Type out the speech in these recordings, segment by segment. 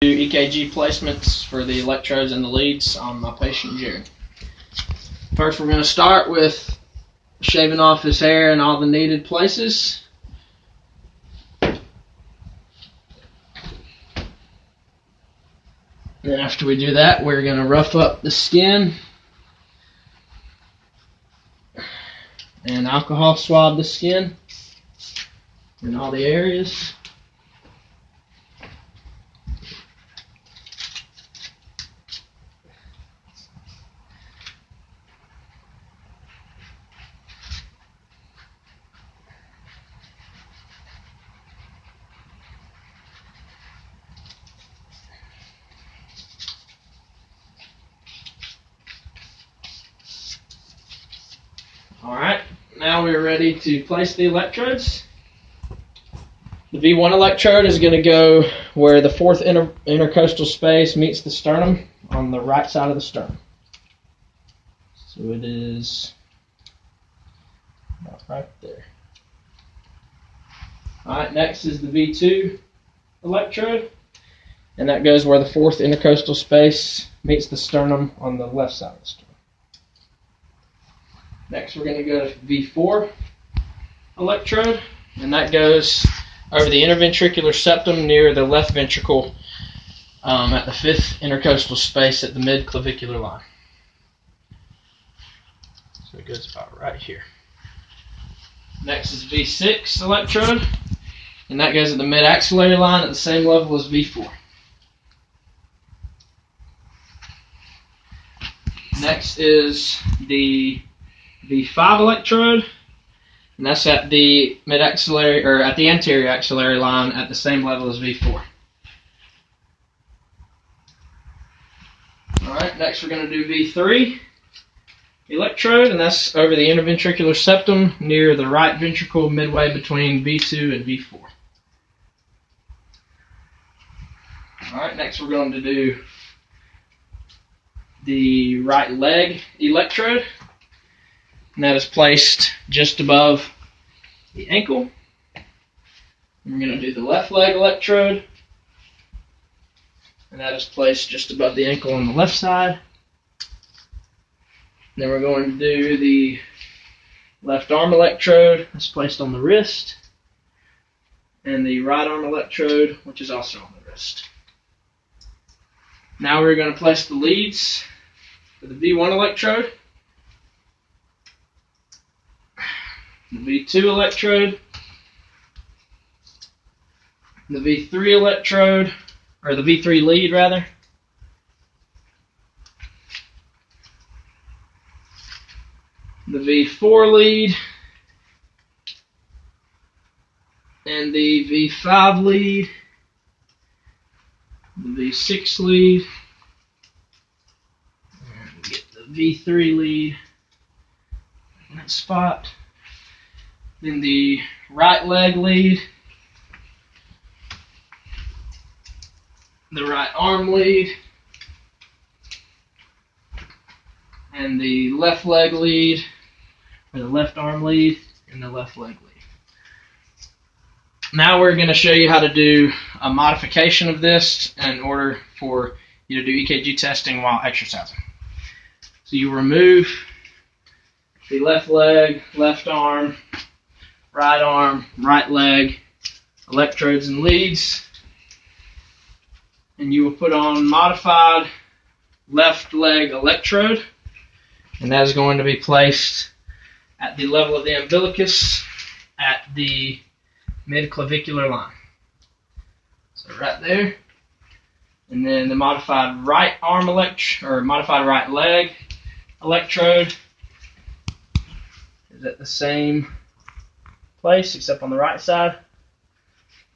Do EKG placements for the electrodes and the leads on my patient Jerry. First, we're going to start with shaving off his hair in all the needed places. Then after we do that, we're going to rough up the skin and alcohol swab the skin in all the areas. Alright, now we're ready to place the electrodes. The V1 electrode is going to go where the fourth intercostal space meets the sternum on the right side of the sternum. So it is about right there. Alright, next is the V2 electrode, and that goes where the fourth intercostal space meets the sternum on the left side of the sternum. Next, we're going to go to V4 electrode, and that goes over the interventricular septum near the left ventricle at the fifth intercostal space at the mid-clavicular line. So it goes about right here. Next is V6 electrode, and that goes at the mid-axillary line at the same level as V4. Next is the V5 electrode, and that's at the mid-axillary, or at the anterior axillary line at the same level as V4. Alright, next we're going to do V3 electrode, and that's over the interventricular septum near the right ventricle midway between V2 and V4. Alright, next we're going to do the right leg electrode, and that is placed just above the ankle. We're going to do the left leg electrode, and that is placed just above the ankle on the left side. Then we're going to do the left arm electrode, that's placed on the wrist, and the right arm electrode, which is also on the wrist. Now we're going to place the leads for the V1 electrode, the V2 electrode, the V3 electrode, or the V3 lead rather, the V4 lead, and the V5 lead, the V6 lead, and we get the V3 lead in that spot. Then the right leg lead, the right arm lead, and the left leg lead, or the left arm lead, and the left leg lead. Now we're going to show you how to do a modification of this in order for you to do EKG testing while exercising. So you remove the left leg, left arm, right leg, electrodes and leads, and you will put on modified left leg electrode, and that is going to be placed at the level of the umbilicus at the mid-clavicular line. So right there. And then the modified right arm modified right leg electrode is at the same place except on the right side.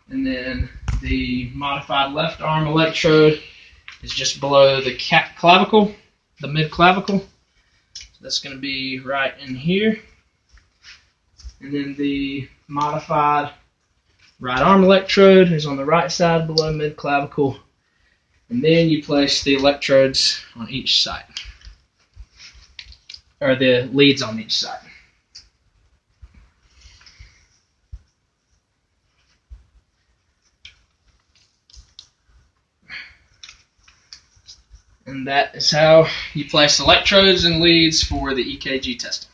And then the modified left arm electrode is just below the clavicle, the mid-clavicle. So that's going to be right in here. And then the modified right arm electrode is on the right side below mid-clavicle. And then you place the electrodes on each side, or the leads on each side. And that is how you place electrodes and leads for the EKG testing.